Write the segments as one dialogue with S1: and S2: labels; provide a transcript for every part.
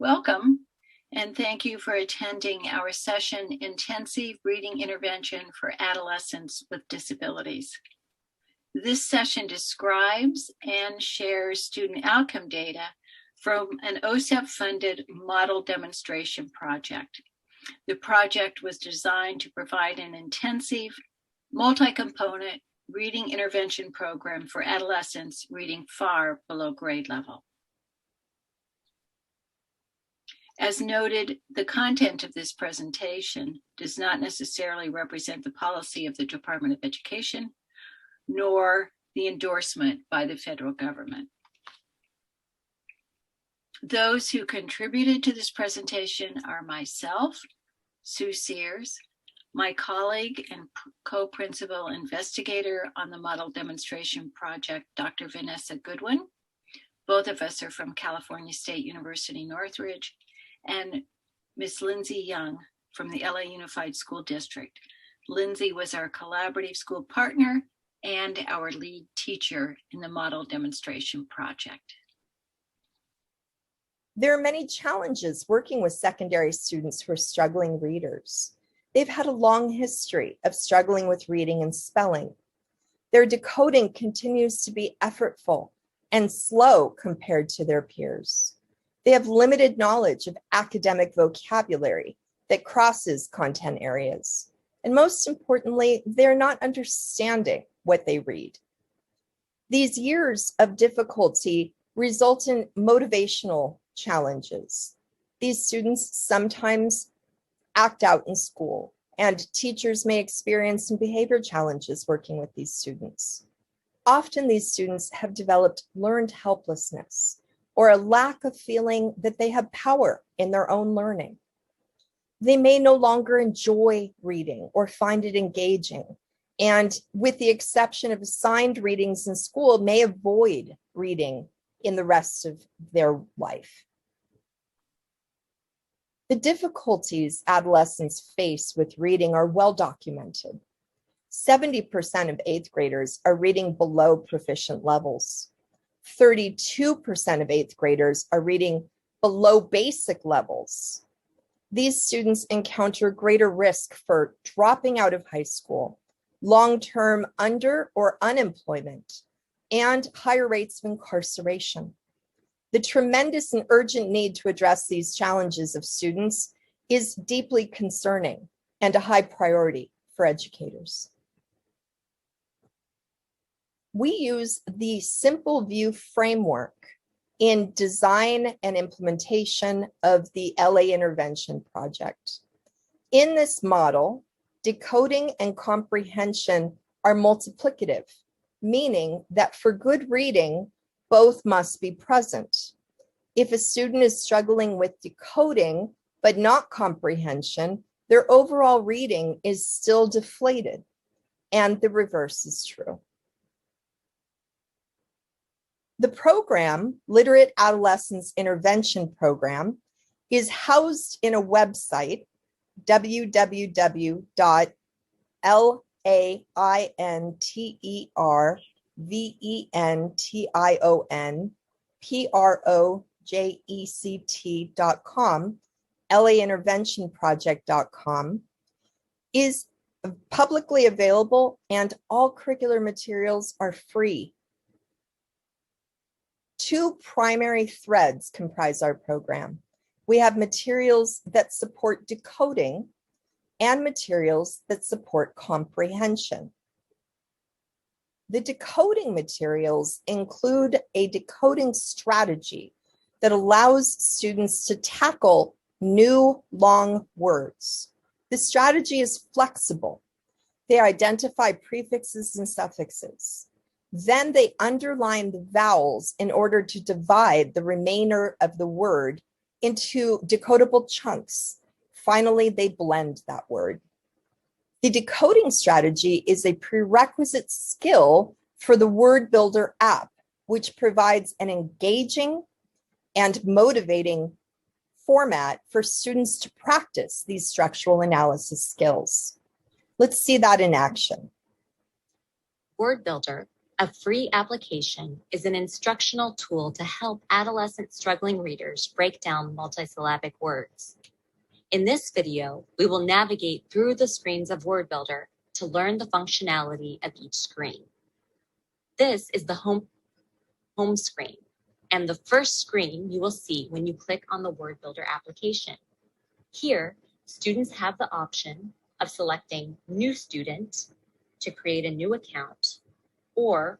S1: Welcome, and thank you for attending our session, Intensive Reading Intervention for Adolescents with Disabilities. This session describes and shares student outcome data from an OSEP-funded model demonstration project. The project was designed to provide an intensive, multi-component reading intervention program for adolescents reading far below grade level. As noted, the content of this presentation does not necessarily represent the policy of the Department of Education, nor the endorsement by the federal government. Those who contributed to this presentation are myself, Sue Sears, my colleague and co-principal investigator on the model demonstration project, Dr. Vanessa Goodwin. Both of us are from California State University, Northridge, and Ms. Lindsay Young from the LA Unified School District. Lindsay was our collaborative school partner and our lead teacher in the model demonstration project.
S2: There are many challenges working with secondary students who are struggling readers. They've had a long history of struggling with reading and spelling. Their decoding continues to be effortful and slow compared to their peers. They have limited knowledge of academic vocabulary that crosses content areas. And most importantly, they're not understanding what they read. These years of difficulty result in motivational challenges. These students sometimes act out in school, and teachers may experience some behavior challenges working with these students. Often these students have developed learned helplessness, or a lack of feeling that they have power in their own learning. They may no longer enjoy reading or find it engaging, and with the exception of assigned readings in school, may avoid reading in the rest of their life. The difficulties adolescents face with reading are well documented. 70% of 8th graders are reading below proficient levels. 32% of 8th graders are reading below basic levels. These students encounter greater risk for dropping out of high school, long-term under or unemployment, and higher rates of incarceration. The tremendous and urgent need to address these challenges of students is deeply concerning and a high priority for educators. We use the Simple View framework in design and implementation of the LA Intervention Project. In this model, decoding and comprehension are multiplicative, meaning that for good reading, both must be present. If a student is struggling with decoding but not comprehension, their overall reading is still deflated, and the reverse is true. The program, Literate Adolescents Intervention Program, is housed in a website, www.lainventionproject.com, lainterventionproject.com, is publicly available, and all curricular materials are free. Two primary threads comprise our program. We have materials that support decoding and materials that support comprehension. The decoding materials include a decoding strategy that allows students to tackle new long words. The strategy is flexible. They identify prefixes and suffixes. Then they underline the vowels in order to divide the remainder of the word into decodable chunks. Finally, they blend that word. The decoding strategy is a prerequisite skill for the WordBuilder app, which provides an engaging and motivating format for students to practice these structural analysis skills. Let's see that in action.
S3: WordBuilder A free application is an instructional tool to help adolescent struggling readers break down multisyllabic words. In this video, we will navigate through the screens of WordBuilder to learn the functionality of each screen. This is the home screen, and the first screen you will see when you click on the WordBuilder application. Here, students have the option of selecting New Student to create a new account, or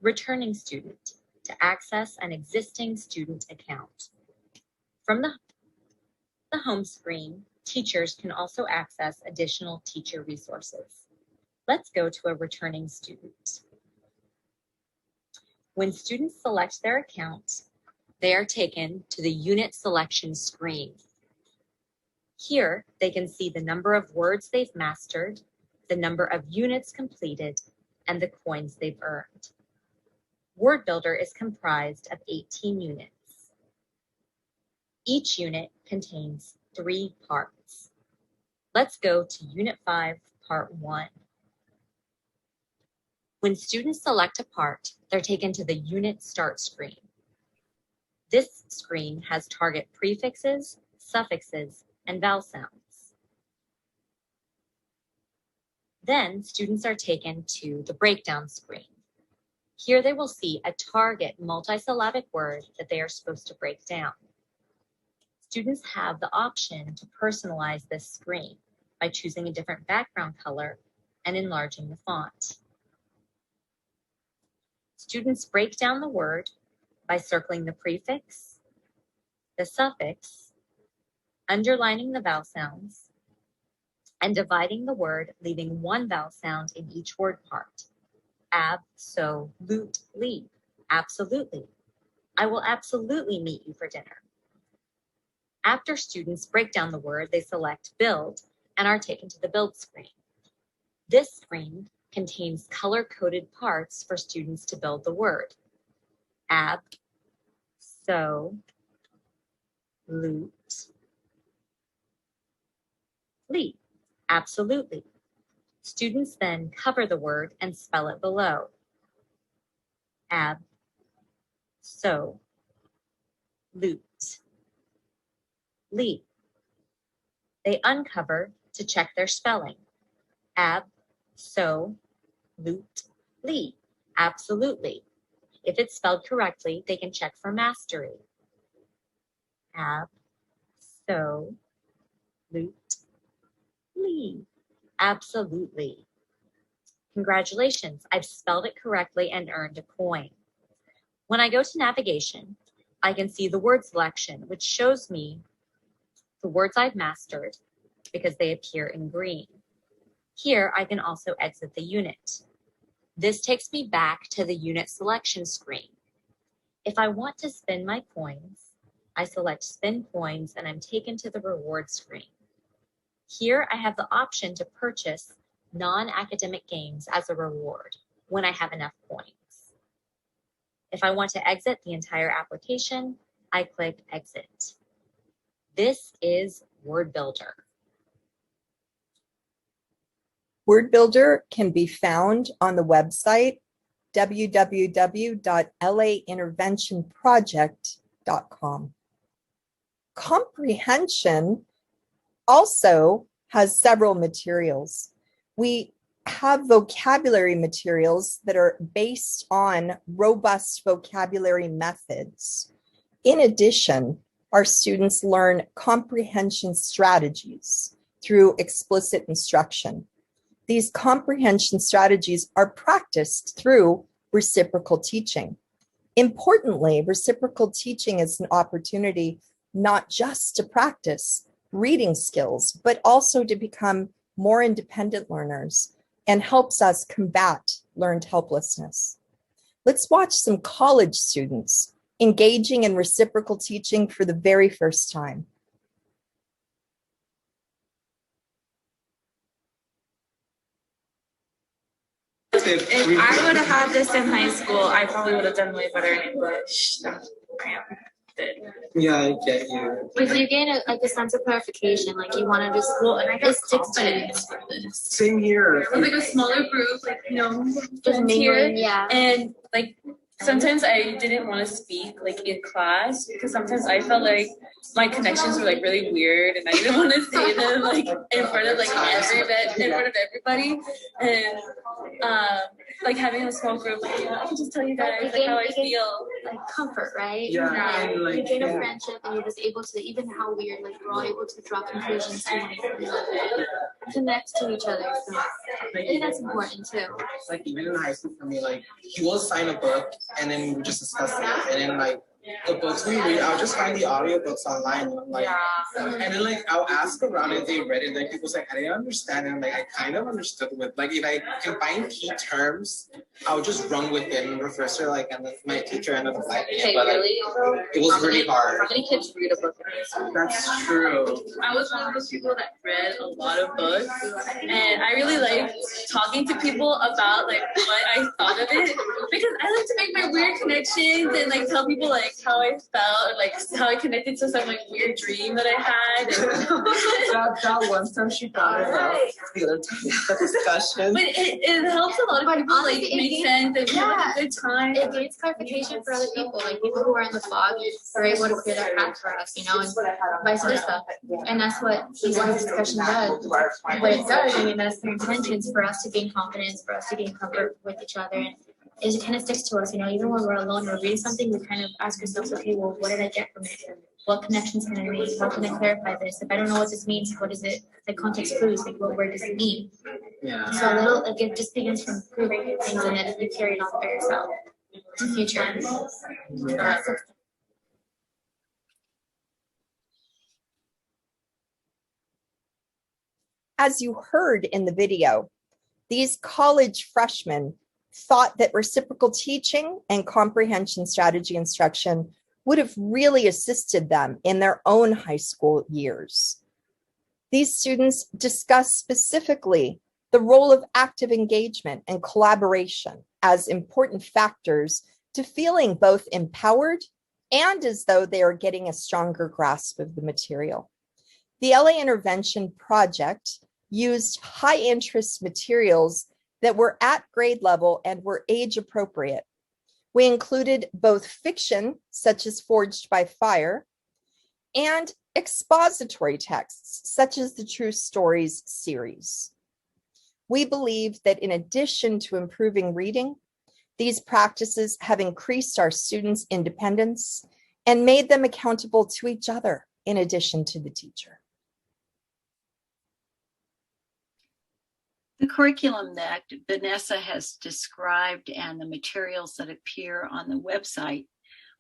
S3: Returning Student to access an existing student account. From the home screen, teachers can also access additional teacher resources. Let's go to a returning student. When students select their account, they are taken to the unit selection screen. Here, they can see the number of words they've mastered, the number of units completed, and the coins they've earned. WordBuilder is comprised of 18 units. Each unit contains 3 parts. Let's go to Unit 5, Part 1. When students select a part, they're taken to the Unit Start screen. This screen has target prefixes, suffixes, and vowel sounds. Then students are taken to the breakdown screen. Here they will see a target multisyllabic word that they are supposed to break down. Students have the option to personalize this screen by choosing a different background color and enlarging the font. Students break down the word by circling the prefix, the suffix, underlining the vowel sounds, and dividing the word, leaving one vowel sound in each word part. Absolutely. Absolutely. I will absolutely meet you for dinner. After students break down the word, they select Build and are taken to the Build screen. This screen contains color-coded parts for students to build the word. Absolutely. Absolutely. Students then cover the word and spell it below. Absolutely. They uncover to check their spelling. Absolutely. Absolutely. If it's spelled correctly, they can check for mastery. Absolutely. Congratulations, I've spelled it correctly and earned a coin. When I go to navigation, I can see the word selection, which shows me the words I've mastered because they appear in green. Here, I can also exit the unit. This takes me back to the unit selection screen. If I want to spin my coins, I select Spin Coins and I'm taken to the reward screen. Here, I have the option to purchase non-academic games as a reward when I have enough coins. If I want to exit the entire application, I click Exit. This is WordBuilder.
S2: WordBuilder can be found on the website www.lainterventionproject.com. Comprehension also has several materials. We have vocabulary materials that are based on robust vocabulary methods. In addition, our students learn comprehension strategies through explicit instruction. These comprehension strategies are practiced through reciprocal teaching. Importantly, reciprocal teaching is an opportunity not just to practice reading skills, but also to become more independent learners and helps us combat learned helplessness. Let's watch some college students engaging in reciprocal teaching for the very first time.
S4: If I would have had this in high school, I probably would have done way better in English than I am. it.
S5: Yeah, I get you.
S6: Like you gain a sense of clarification, like you want to just
S4: And I got
S6: it sticks to you.
S4: confidence from this.
S5: Same here.
S4: It was like a smaller group, like,
S6: Just
S4: friends here.
S6: mingling, yeah.
S4: And like sometimes I didn't want to speak like in class because sometimes I felt like my connections were like really weird and I didn't want to say them like in front of like everybody. And like having a small group, like, I can just tell you guys like how I feel.
S6: Like comfort, right?
S5: Yeah, and, like,
S6: you gain a
S5: yeah.
S6: friendship, and you're just able to, even how weird, like we're all able to draw conclusions to one another, connect to each other. So I think that's important too.
S5: Like even in high school for me, like he will sign a book and then we would just discuss it. And then like the books we read, I'll just find the audiobooks online. And I'm like, and then like I'll ask around if they read it. Like people's like, I didn't understand it. And like I kind of understood with like if I can find key terms, I'll just run with it. And the professor like and then my teacher ended up liking it. But like, it was really hard.
S6: How many kids read a book?
S5: That's true.
S4: I was one of those people that read a lot of books, and I really liked talking to people about like what I thought of it because I like to make my weird connections and like tell people like how I felt or like how I connected to some like weird dream that I had.
S5: that one time she brought it up the other time the discussion.
S4: But it helps a lot of people like make sense and have like a good time.
S6: It gains clarification for other people, like people who are in the fog are able to clear that path for us, you know, and vice versa. And that's what this discussion does. What it does, I mean, that's the intentions for us to gain confidence, for us to gain comfort with each other. And it kind of sticks to us, you know, even when we're alone, we're reading something, we kind of ask ourselves, okay, well, what did I get from it? What connections can I make? How can I clarify this? If I don't know what this means, what is it? The context clues, like what word does it mean?
S5: Yeah.
S6: So a little, like it just begins from proving things and then you carry it on by yourself in the future.
S2: As you heard in the video, these college freshmen thought that reciprocal teaching and comprehension strategy instruction would have really assisted them in their own high school years. These students discussed specifically the role of active engagement and collaboration as important factors to feeling both empowered and as though they are getting a stronger grasp of the material. The LA Intervention Project used high interest materials that were at grade level and were age appropriate. We included both fiction, such as Forged by Fire, and expository texts, such as the True Stories series. We believe that in addition to improving reading, these practices have increased our students' independence and made them accountable to each other in addition to the teacher.
S1: The curriculum that Vanessa has described and the materials that appear on the website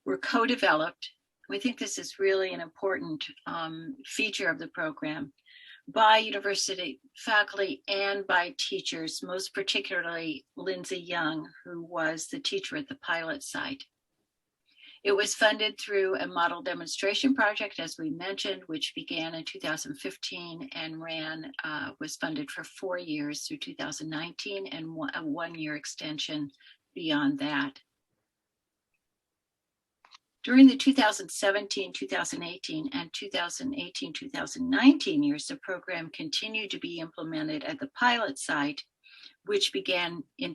S1: were co-developed. We think this is really an important feature of the program by university faculty and by teachers, most particularly Lindsay Young, who was the teacher at the pilot site. It was funded through a model demonstration project, as we mentioned, which began in 2015 and was funded for 4 years through 2019 and a one-year extension beyond that. During the 2017, 2018, and 2018, 2019 years, the program continued to be implemented at the pilot site, which began in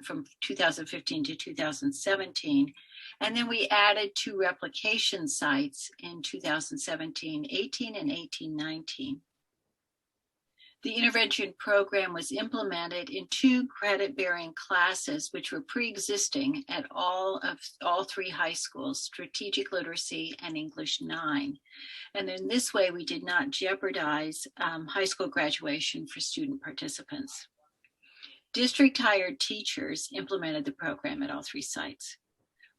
S1: from 2015 to 2017. And then we added 2 replication sites in 2017-18 and 18-19. The intervention program was implemented in 2 credit-bearing classes, which were pre-existing at all 3 high schools, Strategic Literacy and English 9. And in this way, we did not jeopardize high school graduation for student participants. District-hired teachers implemented the program at all 3 sites.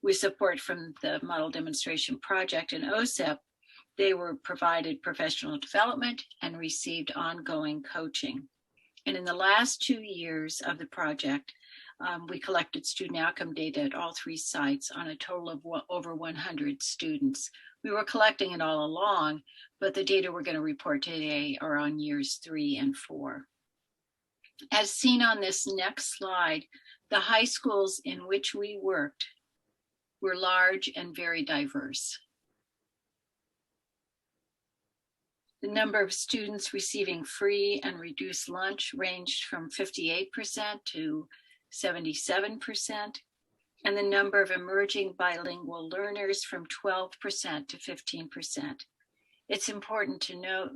S1: With support from the Model Demonstration Project and OSEP, they were provided professional development and received ongoing coaching. And in the last 2 years of the project, we collected student outcome data at all 3 sites on a total of over 100 students. We were collecting it all along, but the data we're going to report today are on years 3 and 4. As seen on this next slide, the high schools in which we worked were large and very diverse. The number of students receiving free and reduced lunch ranged from 58% to 77%, and the number of emerging bilingual learners from 12% to 15%. It's important to note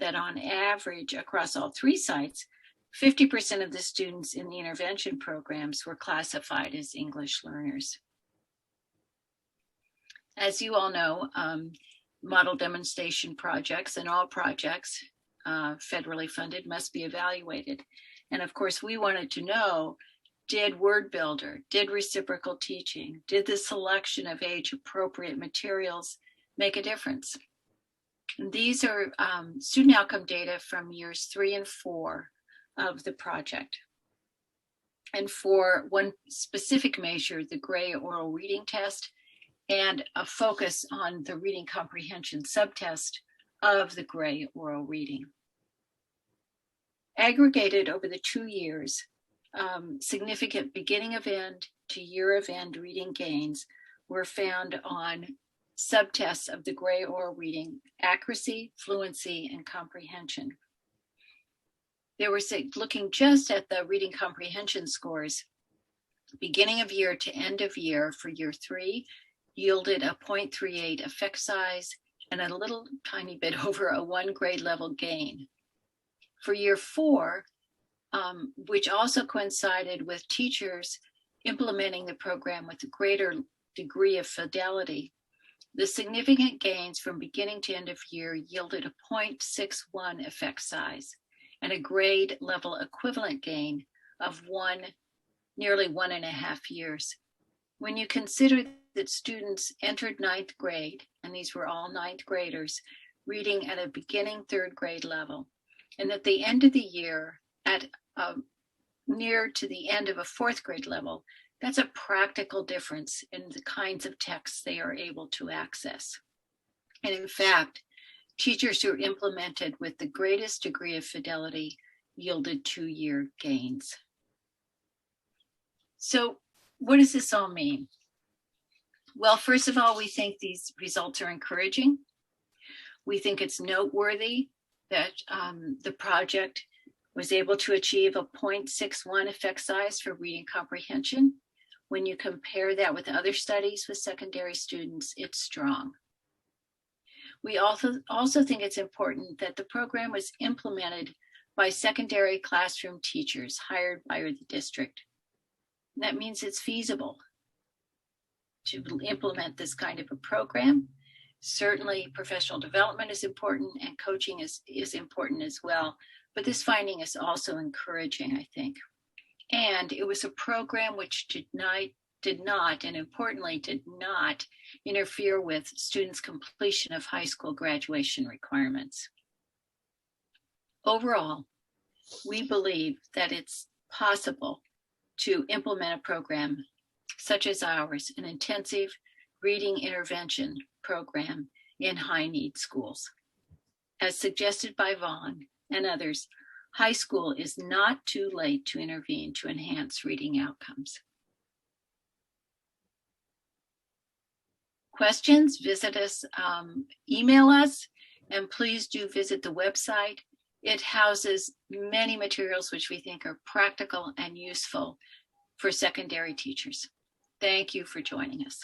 S1: that on average across all three sites, 50% of the students in the intervention programs were classified as English learners. As you all know, model demonstration projects and all projects federally funded must be evaluated. And of course, we wanted to know, did WordBuilder, did reciprocal teaching, did the selection of age-appropriate materials make a difference? And these are student outcome data from years 3 and 4 of the project. And for one specific measure, the Gray oral reading test, and a focus on the reading comprehension subtest of the Gray oral reading. Aggregated over the 2 years, significant beginning of end to year of end reading gains were found on subtests of the Gray oral reading: accuracy, fluency, and comprehension. They were looking just at the reading comprehension scores. Beginning of year to end of year for year 3 yielded a 0.38 effect size and a little tiny bit over a 1 grade level gain. For year 4, which also coincided with teachers implementing the program with a greater degree of fidelity, the significant gains from beginning to end of year yielded a 0.61 effect size and a grade level equivalent gain of nearly 1.5 years. When you consider that students entered 9th grade, and these were all 9th graders, reading at a beginning 3rd grade level, and at the end of the year at near to the end of a 4th grade level, that's a practical difference in the kinds of texts they are able to access. And in fact, teachers who implemented with the greatest degree of fidelity yielded 2-year gains. So what does this all mean? Well, first of all, we think these results are encouraging. We think it's noteworthy that the project was able to achieve a 0.61 effect size for reading comprehension. When you compare that with other studies with secondary students, it's strong. We also think it's important that the program was implemented by secondary classroom teachers hired by the district. That means it's feasible to implement this kind of a program. Certainly professional development is important and coaching is important as well, but this finding is also encouraging, I think. And it was a program which did not, and importantly, did not interfere with students' completion of high school graduation requirements. Overall, we believe that it's possible to implement a program such as ours, an intensive reading intervention program in high need schools. As suggested by Vaughn and others, high school is not too late to intervene to enhance reading outcomes. Questions, visit us, email us, and please do visit the website. It houses many materials which we think are practical and useful for secondary teachers. Thank you for joining us.